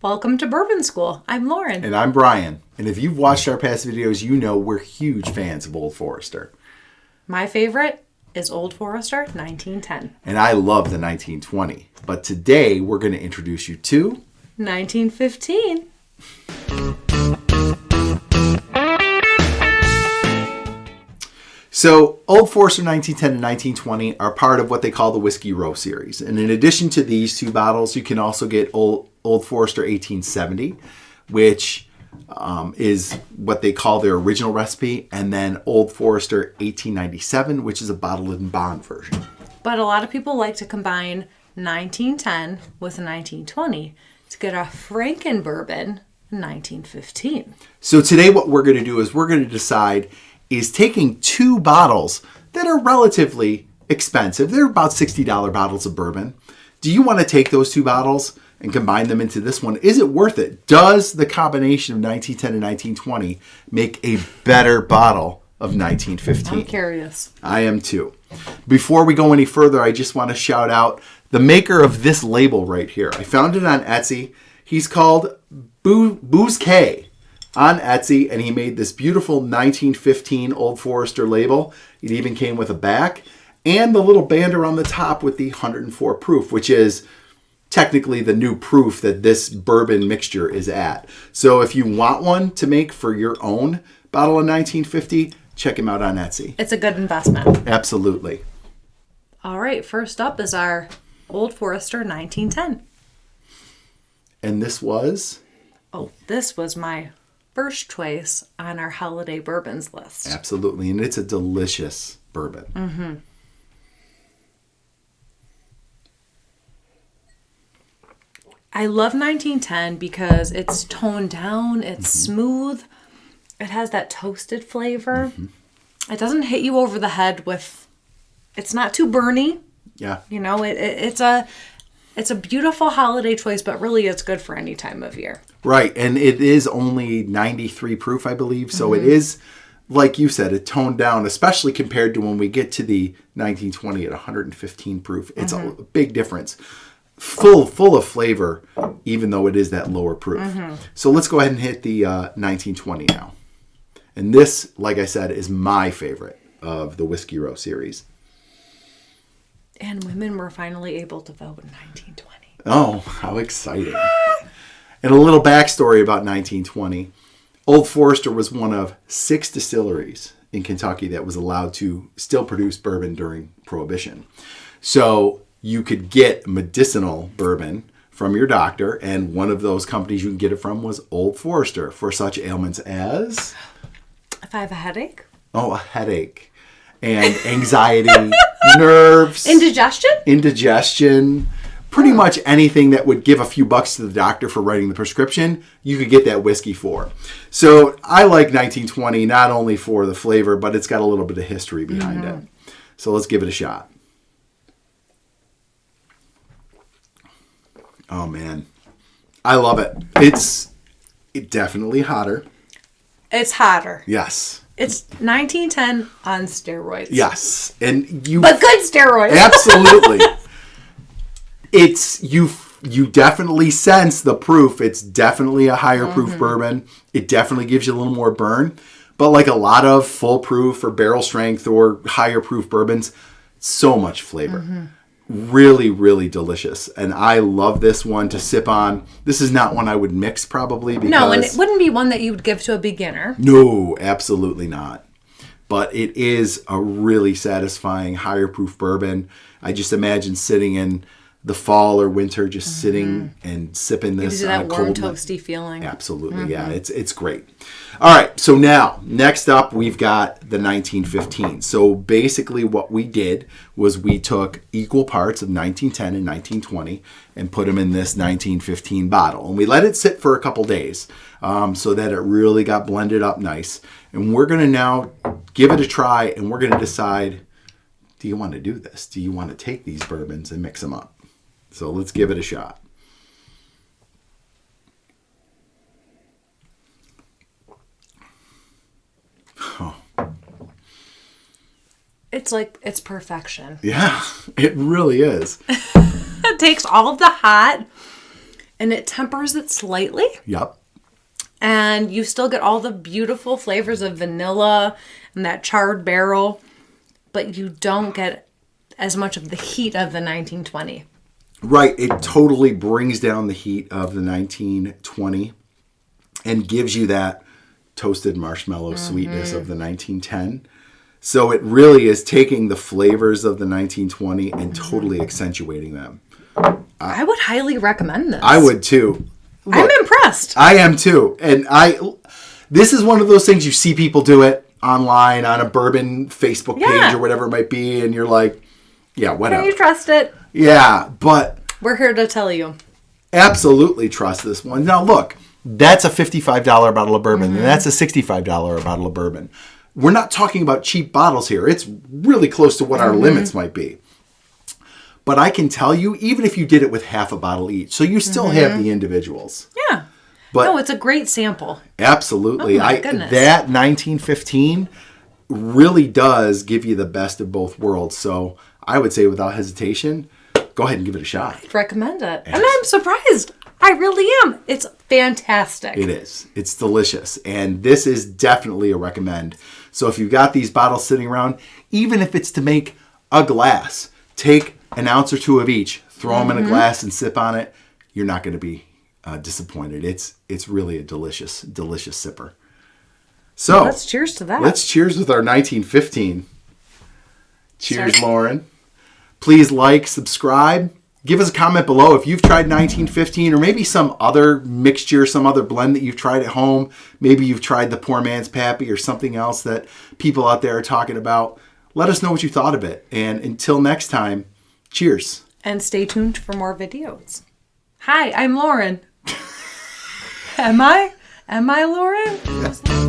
Welcome to Bourbon School. I'm Lauren. And I'm Brian. And if you've watched our past videos, you know we're huge fans of Old Forester. My favorite is Old Forester 1910. And I love the 1920. But today we're going to introduce you to 1915. So, Old Forester 1910 and 1920 are part of what they call the Whiskey Row series. And in addition to these two bottles, you can also get Old Forester 1870, which is what they call their original recipe, and then Old Forester 1897, which is a bottled and bond version. But a lot of people like to combine 1910 with 1920 to get a Frankenbourbon 1915. So today what we're going to do is we're going to decide is taking two bottles that are relatively expensive. They're about $60 bottles of bourbon. Do you want to take those two bottles and combine them into this one? Is it worth it? Does the combination of 1910 and 1920 make a better bottle of 1915? I'm curious. I am too. Before we go any further, I just want to shout out the maker of this label right here. I found it on Etsy. He's called Booze K on Etsy, and he made this beautiful 1915 Old Forester label. It even came with a back and the little band around the top with the 104 proof, which is technically the new proof that this bourbon mixture is at. So if you want one to make for your own bottle of 1950, check him out on Etsy. It's a good investment. Absolutely. All right, first up is our Old Forester 1910. And this was? Oh, this was my first choice on our holiday bourbons list. Absolutely, and it's a delicious bourbon. Mm-hmm. I love 1910 because it's toned down, it's smooth, it has that toasted flavor. It doesn't hit you over the head with, it's not too burny. Yeah. You know, it's a beautiful holiday choice, but really it's good for any time of year. Right, and it is only 93 proof, I believe, so it is, like you said, it toned down, especially compared to when we get to the 1920 at 115 proof. It's a big difference. Full of flavor, even though it is that lower proof. So let's go ahead and hit the 1920 now. And this, like I said, is my favorite of the Whiskey Row series. And women were finally able to vote in 1920. Oh, how exciting. And a little backstory about 1920. Old Forester was one of 6 distilleries in Kentucky that was allowed to still produce bourbon during Prohibition. So you could get medicinal bourbon from your doctor, and one of those companies you can get it from was Old Forester for such ailments as? If I have a headache? Oh, a headache. And anxiety, nerves. Indigestion. Pretty much anything that would give a few bucks to the doctor for writing the prescription, you could get that whiskey for. So I like 1920 not only for the flavor, but it's got a little bit of history behind it. So let's give it a shot. Oh, man. I love it. It's definitely hotter. It's hotter. Yes. It's 1910 on steroids. Yes. And but good steroids. Absolutely. It's you definitely sense the proof. It's definitely a higher proof bourbon. It definitely gives you a little more burn. But like a lot of full proof or barrel strength or higher proof bourbons, so much flavor. Really, really delicious. And I love this one to sip on. This is not one I would mix probably because... No, and it wouldn't be one that you would give to a beginner. No, absolutely not. But it is a really satisfying higher proof bourbon. I just imagine sitting in the fall or winter, just sitting and sipping this. Gives you that warm, toasty feeling. Absolutely, yeah. It's great. All right, so now, next up, we've got the 1915. So basically what we did was we took equal parts of 1910 and 1920 and put them in this 1915 bottle. And we let it sit for a couple days so that it really got blended up nice. And we're going to now give it a try, and we're going to decide, do you want to do this? Do you want to take these bourbons and mix them up? So let's give it a shot. Oh. It's perfection. Yeah, it really is. It takes all of the hot and it tempers it slightly. Yep. And you still get all the beautiful flavors of vanilla and that charred barrel, but you don't get as much of the heat of the 1920. Right. It totally brings down the heat of the 1920 and gives you that toasted marshmallow sweetness of the 1910. So it really is taking the flavors of the 1920 and totally accentuating them. I would highly recommend this. I would too. Look, I'm impressed. I am too. And this is one of those things you see people do it online on a bourbon Facebook page or whatever it might be. And you're like, yeah, whatever. Can you trust it? Yeah, but we're here to tell you. Absolutely trust this one. Now look, that's a $55 bottle of bourbon, and that's a $65 bottle of bourbon. We're not talking about cheap bottles here. It's really close to what our limits might be. But I can tell you, even if you did it with half a bottle each, so you still have the individuals. Yeah. But no, it's a great sample. Absolutely. Oh my goodness. That 1915 really does give you the best of both worlds. So I would say without hesitation, go ahead and give it a shot. I'd recommend it. And I'm surprised. I really am. It's fantastic. It is. It's delicious. And this is definitely a recommend. So if you've got these bottles sitting around, even if it's to make a glass, take an ounce or two of each, throw them in a glass and sip on it. You're not going to be disappointed. It's really a delicious, delicious sipper. So let's cheers to that. Let's cheers with our 1915. Cheers, Lauren. Please like, subscribe. Give us a comment below if you've tried 1915 or maybe some other mixture, some other blend that you've tried at home. Maybe you've tried the Poor Man's Pappy or something else that people out there are talking about. Let us know what you thought of it. And until next time, cheers. And stay tuned for more videos. Hi, I'm Lauren. Am I? Am I Lauren?